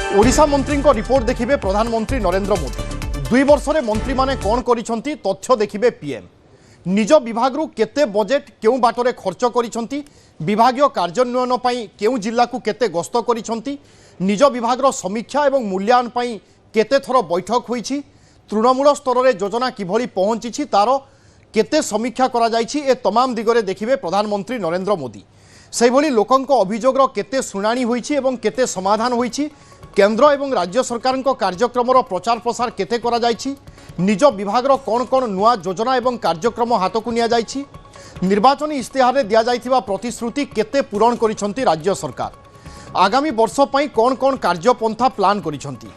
ओडिशा मंत्री रिपोर्ट देखिए प्रधानमंत्री नरेंद्र मोदी 2 वर्ष में मंत्री माने कौन करिसेंती तथ्य देखिए पीएम निज विभाग केते बजेट क्यों बाटरे खर्च करिसेंती विभागीय कार्यान्वयन पई क्यों जिला को केते गस्त करिसेंती निज विभाग समीक्षा एवं मूल्यांकन पई केते थर बैठक होईछि तृणमूल स्तर में योजना किभली पहुंची तार केते समीक्षा करा जायछि ए तमाम दिगरे देखिए प्रधानमंत्री नरेंद्र मोदी से भली लोकंक अभियोगर केते शुणाणी होईछि एवं केते समाधान होईछि केंद्र एवं राज्य सरकार कार्यक्रम प्रचार प्रसार केते करा जायछि निज विभाग कौन कौन नुआ योजना एवं कार्यक्रम हाथ को निया जायछि निर्वाचन इस्तेहार रे दिया जायथिबा प्रतिश्रुति केते पूरण करिसेंती राज्य सरकार आगामी वर्ष पई कौन कौन कार्यपंथा प्लान करिसेंती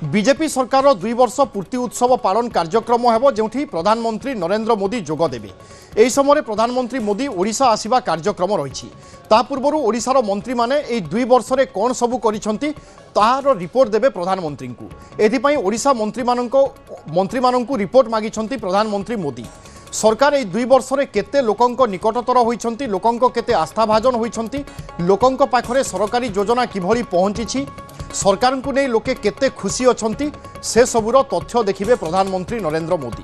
बीजेपी सरकार 2 वर्ष पूर्ति उत्सव पालन कार्यक्रम हेबो जेउठी प्रधानमंत्री नरेंद्र मोदी जोग देबे एही समय प्रधानमंत्री मोदी ओडिशा आसीबा कार्यक्रम रहिछि ता पूर्वरु ओडिशार मंत्री माने एही 2 वर्ष रे कोन सबु करिसेंती ताहार रिपोर्ट देबे प्रधानमंत्री को एथिपई ओडिशा मंत्री माननकु रिपोर्ट मागिसेंती प्रधानमंत्री मोदी सरकार एही 2 वर्ष रे केते लोकंक निकटतर होइछंती लोकंक केते आस्थाभाजन होइछंती लोकंक पाखरे सरकारी योजना किभली पहुंची सरकार को नहीं लोके केते खुशी अछंती से सबुर तथ्य देखिए प्रधानमंत्री नरेंद्र मोदी।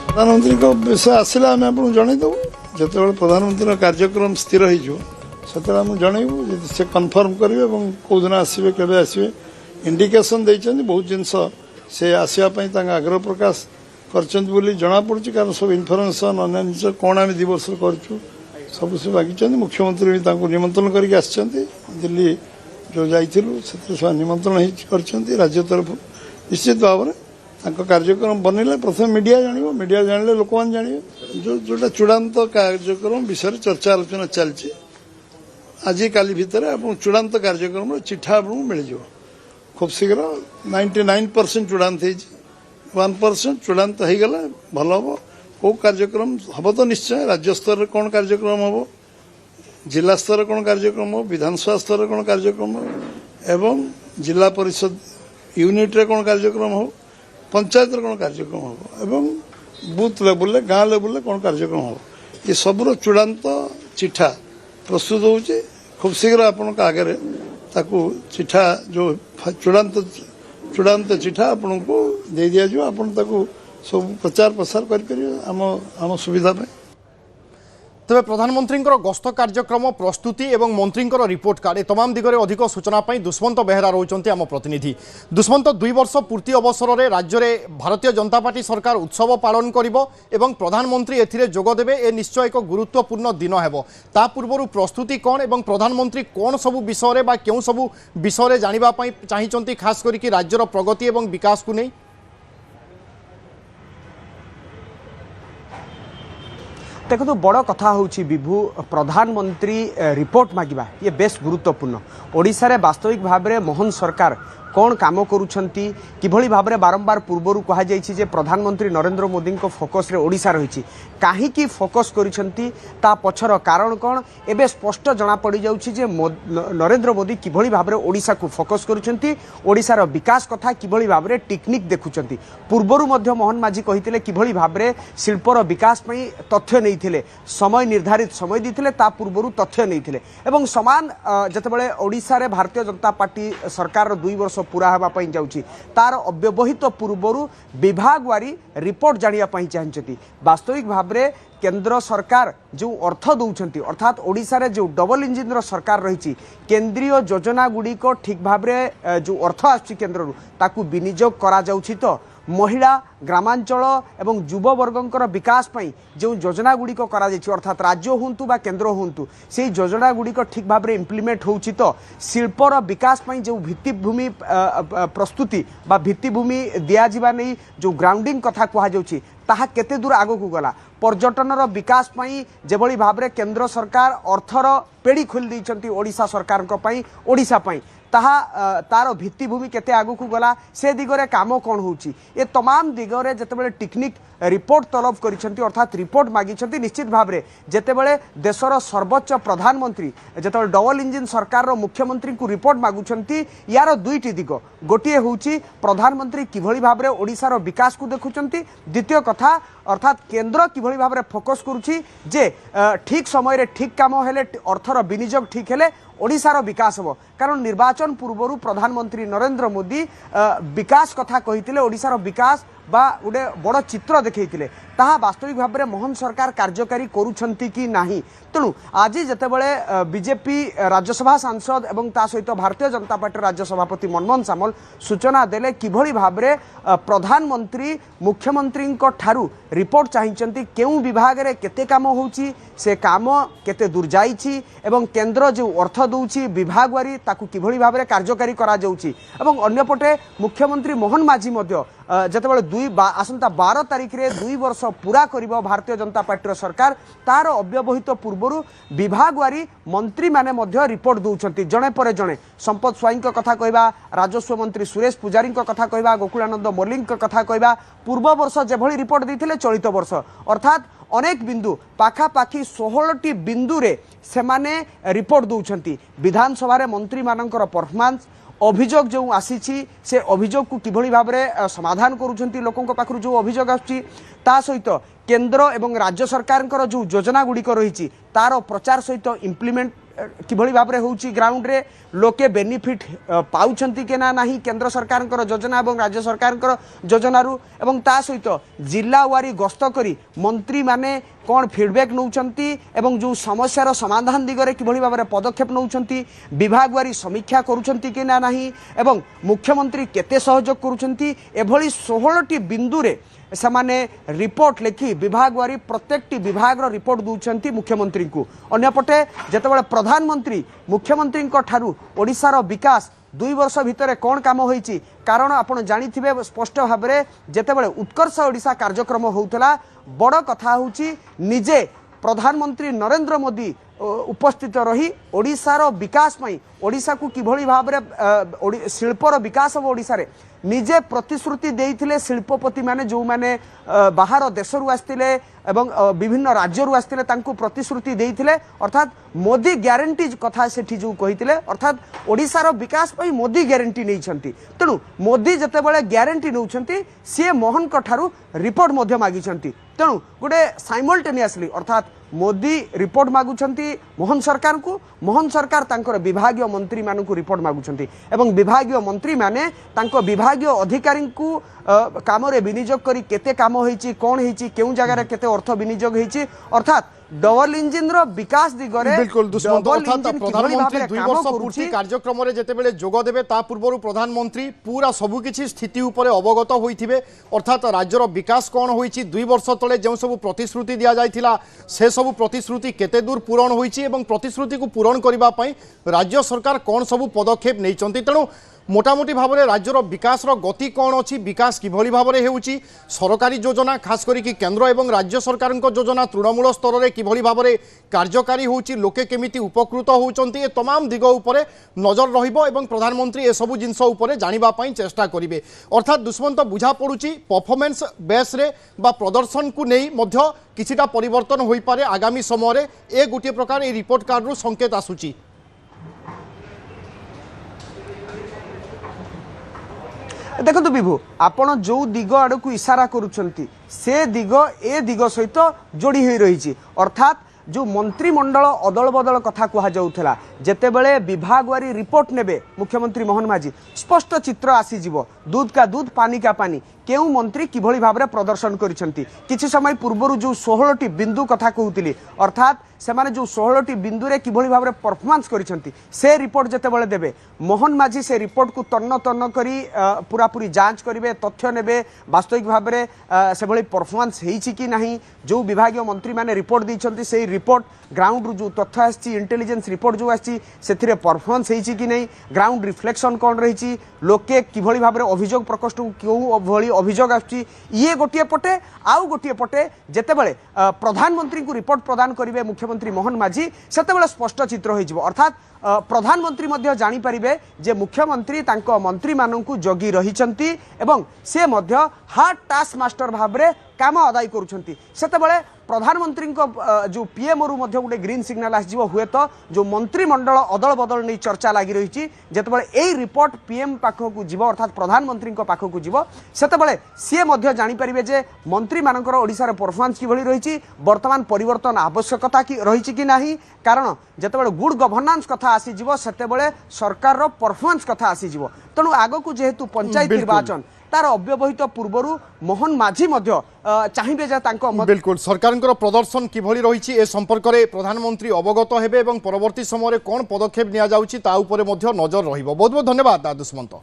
प्रधानमंत्री को विषय आसला आम आपको जनईदेव जो प्रधानमंत्री कार्यक्रम स्थिर हो जनइबू से कन्फर्म करेंगे कौ दिन आसवे के आसवे इंडिकेशन देते बहुत जिनस से आसवाई आग्रह प्रकाश कर जना पड़ी कारण सब इनफर्मेशन अन्य जिस कौन आम 2 वर्ष करूँ सब से मागिंट मुख्यमंत्री भी निमंत्रण करके दिल्ली जो जाइलु से निमंत्रण कर राज्य तरफ निश्चित भाव में कार्यक्रम बनइले प्रथम मीडिया जान मीडिया जानले लोक मैंने जानवे जोटा चूड़ान्त कार्यक्रम विषय चर्चा आलोचना चलती आज काली भितर आप चूड़ान्त कार्यक्रम चिठा आपको मिल खूब शीघ्र 99% चूड़ान्त 1% चूड़ान्त हो गला भल हम कौ कार्यक्रम हम तो निश्चय राज्य स्तर कौन कार्यक्रम हम जिला स्तर कौन कार्यक्रम हो विधानसभा स्तर कौन कार्यक्रम हो एवं जिला परिषद यूनिट रे कौन कार्यक्रम हो पंचायत कौन कार्यक्रम हो एवं बूथ लेवल गाँ लेवल कौन कार्यक्रम हो ये सबूर चूड़ान्त चिठा प्रस्तुत होचे खूब शीघ्र आपण आगे ताकू चिठा जो चूड़ान्त चिठा आपन को दे दिया जो आपन ताकू सब प्रचार प्रसार कर सुविधा में तेज प्रधानमंत्री गस्त कार्यक्रम प्रस्तुति एवं मंत्री रिपोर्ट कार्ड तमाम दिगरे अधिक सूचना दुष्मंत बेहरा रोचंती आम प्रतिनिधि दुष्मंत 2 वर्ष पूर्ति अवसर में राज्य में भारतीय जनता पार्टी सरकार उत्सव पालन करिबो एवं प्रधानमंत्री एथिरे जोग देबे ए निश्चय एक गुरुत्वपूर्ण दिन हेबो ता पूर्व प्रस्तुति कौन एवं प्रधानमंत्री कौन सबु विषय बा केउ सबु विषय जानिबा पई चाहिचंती खास करिकि राज्यर प्रगति एवं विकास को नहीं देखो बड़ कथा हूँ विभू प्रधानमंत्री रिपोर्ट मागिबा ये बेस गुरुत्वपूर्ण ओडिशा रे वास्तविक भाव में मोहन सरकार कौन काम करुछंती किभली भाव में बारंबार पूर्वर कहा जायछि जे प्रधानमंत्री नरेंद्र मोदी को फोकस रे ओडिशा रही कहीं फोकस करिछंती ता पछर कारण कौन एबे स्पष्ट जना पड़ी जाउछि जे नरेंद्र मोदी किभली भाव में ओडिशा को फोकस करुछंती ओडिशार विकास कथा किभली भाव में टेक्निक देखुछंती पूर्वर मध्य मोहन माझी कहिथिले किभली भाव में शिल्पर विकास पई तथ्य नैथिले समय निर्धारित समय दिथिले ता पूर्वर तथ्य नैथिले एवं समान जतबेले ओडिशा रे भारतीय जनता पार्टी सरकार 2 वर्ष पूरा होगा जाऊँगी तार अव्यवहित पूर्वर विभाग वारी रिपोर्ट जानापी चाहती वास्तविक भाव में केंद्र सरकार जो अर्थ दौरान अर्थात ओडिशा रे जो डबल इंजिन सरकार रही केंद्रीय योजना गुड़िक ठीक भाव में जो अर्थ आसुकेन्द्र ताकू विनियोग करा जाउछि तो महिला ग्रामांचल एवं युववर्गंकर विकास पई जो योजना गुड़िक अर्थात राज्य हूँ बा केन्द्र हूँ से योजना गुड़िक ठीक भाव में इम्प्लीमेंट होउछि तो शिल्पर विकास पई जो भित्तिभूमि प्रस्तुति बा भित्तिभूमि दिया नहीं जो ग्राउंडिंग कथा कहुच्छी ताहा केते दूर आगो को गला पर्यटनर विकास पई जेभली भाव में केंद्र सरकार अर्थर पेड़ी खोली दैछंती ओडिशा सरकार ओडिशा पई ताहा तार भित्तिभूमि केते आगु को गला से दिगरे काम कौन होची ए तमाम दिगरे जतेबेले टेक्निक रिपोर्ट तलब करिसेंती अर्थात रिपोर्ट मागिसेंती निश्चित भाव में जेतेबेले देशर सर्वोच्च प्रधानमंत्री जेतेबेले डबल इंजिन सरकार रो मुख्यमंत्री को रिपोर्ट मागुछंती यार दुईटी दिग गोटे होची प्रधानमंत्री किभली भाव में ओडिशार विकास को देखुछंती द्वितीय कथा अर्थात केंद्र किभली एभली भाव में फोकस करुच्ची जे ठीक समय ठीक काम हेले अर्थर विनियोग ठीक हेले ओडिशार विकास हो कारण निर्वाचन पूर्व प्रधानमंत्री नरेंद्र मोदी विकास कथा कही ओडिशार विकास बा गोटे बड़ चित्र देखते ताहा वास्तविक भाव में मोहन सरकार कार्यकारी करुछंती कि नहीं तेणु आज जितेबाला बीजेपी राज्यसभा सांसद एवं ता सहित भारतीय जनता पार्टी राज्य सभापति मनमोहन सामल सूचना देले किभली भाव में प्रधानमंत्री मुख्यमंत्री ठारू रिपोर्ट चाहिए केउं विभाग रे केते काम होउची से काम केते दूर जाइछि एवं केंद्र जो अर्थ दउछि विभाग वारी ताकू किभली भाव में कार्यकारी करा जाउछि एवं अन्यपटे मुख्यमंत्री मोहन माझी मध्य जितेबाला आसंता 12 तारिख रे 2 वर्ष पूरा करिबो भारतीय जनता पार्टी सरकार तार अव्यवहित पूर्व विभाग वारी मंत्री माने मध्य रिपोर्ट दउछंती जणे पर जणे संपद स्वाईं कथा कहबा राजस्व मंत्री सुरेश पुजारी कथा कहबा गोकुलानंद मल्लिक कथा कहबा पूर्व वर्ष जेभली रिपोर्ट देथिले चलित वर्ष अर्थात अनेक बिंदु पाखापाखि 16टी बिंदु रे सेमाने रिपोर्ट दउछंती विधानसभा रे मंत्री मानकर परफॉर्मेंस अभियोग जो आसी से अभियोग को किभली भाव में समाधान करुछंती लोकों पाखरु जो अभियोग आछि ता सहित केंद्र एवं राज्य सरकार जो योजना गुड़िक रही तार प्रचार सहित इम्प्लीमेंट किभली भाव में होउची ग्राउंड रे लोके बेनिफिट पाउछंती के ना नहीं केंद्र सरकार योजना एवं राज्य सरकार योजना एवं ता सहित जिला वारी गस्त करी मंत्री माने कौन फीडबैक नौचंती एवं जो समस्यार समाधान दिगरे किभली भाव में पदक्षेप नौचंती विभाग वारी समीक्षा करुछंती कि ना नहीं एवं मुख्यमंत्री केते सहयोग करुछंती एभली 16टी बिंदु रे सेमाने रिपोर्ट लिखि विभाग वारी प्रत्येक विभाग रिपोर्ट दूसरी मुख्यमंत्री को अन्यपटे जितेबाला प्रधानमंत्री मुख्यमंत्री ठारू ओडिशार विकास 2 वर्ष भितर कौन काम होईची कारण आपण जानिथिबे स्पष्ट भाव में जितेबाला उत्कर्ष ओडिशा कार्यक्रम होउतला बड़ कथा होउची निजे प्रधानमंत्री नरेंद्र मोदी उपस्थित रही ओडिशार विकास पई ओडिशा को किभली भाव में शिल्पर विकास हो ओडिशा रे निजे प्रतिश्रुति देइथिले शिल्पपति माने जो माने बाहर देशरु आस्तिले एवं विभिन्न राज्यरु आस्तिले तांको प्रतिश्रुति देइथिले अर्थात मोदी ग्यारंटी कथा सेठी जो कहिथिले अर्थात ओडिशार विकास पई मोदी ग्यारंटी नैछंती तेणु मोदी जतेबेले ग्यारंटी नौछंती सी मोहन ठारू रिपोर्ट मध्य मागिछंती तेणु गोटे साइमल्टेनियसली अर्थात मोदी रिपोर्ट मागुछंती मोहन सरकार तांकर विभागीय मंत्री मानकु रिपोर्ट मागुछंती एवं विभागीय मंत्री माने तांको विभागीय अधिकारी को काम रे विनियोग करी केते काम होईची कोन होईची केउ जगह रे केते अर्थ विनियोग होईची अर्थात डबल इंजिन रो विकास दिगरे बिल्कुल दुष्मंत अर्थात प्रधानमंत्री 2 वर्ष पूर्ति कार्यक्रम रे जेतेबेले जोग देबे ता पूर्वरु प्रधानमंत्री पूरा सबु किछि स्थिति उपरे अवगत होइथिबे अर्थात राज्यर विकास कोन होईची 2 वर्ष तले जे सब प्रतिश्रुति दिया जायथिला से सब प्रतिश्रुति केते दूर पूरण होईची एवं प्रतिश्रुति को पूरण करिबा पई राज्य सरकार कोन सब पदक्षेप नैचंती तेणु मोटामोटी भाव में राज्यर विकास गति कौन अच्छी विकास किभली भाव में होउची सरकारी योजना खास करी केंद्र एवं राज्य सरकार योजना तृणमूल स्तर में किभली भाव में कार्यकारी होउची लोके केमिति उपकृत होउचंती ए तमाम दिग उपरे नजर रहिबो एवं प्रधानमंत्री ए सब जिनस उपरे जानिबा पई चेष्टा करिवे अर्थात दुष्मंत बुझा पड़ुची परफॉर्मेंस बेस रे बा प्रदर्शन को नहीं मध्य किछिटा परिवर्तन होई पारे आगामी समय रे ए गोटे प्रकार ए रिपोर्ट कार्ड रु संकेत आसुची देखो विभु आपण जो दिग आड़ को इशारा करुछंती से दिग ए दिग सहित जोड़ी हो रही अर्थात जो मंत्रिमंडल अदल बदल कथा कह जाऊला जितेबले विभाग वारी रिपोर्ट नेबे मुख्यमंत्री मोहन माझी स्पष्ट चित्र आसीजिवो दूध का दूध पानी का पानी केउ मंत्री किभली भाव में प्रदर्शन करिसेंती किछि समय पूर्व जो 16टी बिंदु कथा कहूतिली अर्थात सेमाने जो 16टी बिंदु रे किभली भाव में परफॉर्मेंस करिसेंती से रिपोर्ट जेतेबेले देबे मोहन माझी से रिपोर्ट को तन्न तन्न करी पूरा पूरी जांच करिवे तथ्य नेबे वास्तविक भाव में से भली परफॉर्मेंस हेइछि कि नहीं जो विभागीय मंत्री माने रिपोर्ट दैछंती से रिपोर्ट ग्राउंड रू जो तथ्य आछि इंटेलिजेंस रिपोर्ट जो आछि सेथिरे परफॉर्मेंस हेइछि कि नहीं ग्राउंड रिफ्लेक्शन कोन रहिछि लोके किभली भाव में अभियोग प्रकोष्ठ केउ भली अभियोग आछि ये गोटिए पटे आउ गोटिए पटे जेतेबेले प्रधानमंत्री को रिपोर्ट प्रदान करिवे मुख्यमंत्री मोहन माझी सेतेबेले स्पष्ट चित्र होई जिवो अर्थात प्रधानमंत्री मध्य जानी पारिबे जे मुख्यमंत्री तांको मंत्री माननकु जगी रहिचंती एवं से मध्य हार्ड टास्क मास्टर भाबरे काम अदाय करूछंती सेतेबेले प्रधानमंत्री जो पीएम रु गोटे ग्रीन सिग्नाल आसो हुए तो जो मंत्रिमंडल अदल बदल नहीं चर्चा लगी रही जितेबाला यही रिपोर्ट पीएम पाखक जीव अर्थात प्रधानमंत्री पाखक जीव से सी जानीपर जे मंत्री मानकर ओडिशार परफॉर्मेंस किभली रही वर्तमान परिवर्तन आवश्यकता कि रही कि नहीं कारण जितेबाला गुड गवर्नेंस कथा आसीजिव सेतेबेले सरकार रो परफॉर्मेंस कथा आसीजिव तेणु आगो को जेहेतु पंचायत निर्वाचन तार अव्यवहित पूर्वर मोहन माझी चाहिए जे बिल्कुल सरकार प्रदर्शन किभली रही ए संपर्क में प्रधानमंत्री अवगत हेबे एवं परवर्ती समय कौन पदक्षेप निया जाउछि ता उपरे मध्य नजर रहिबो। बहुत बहुत धन्यवाद दुष्मंत।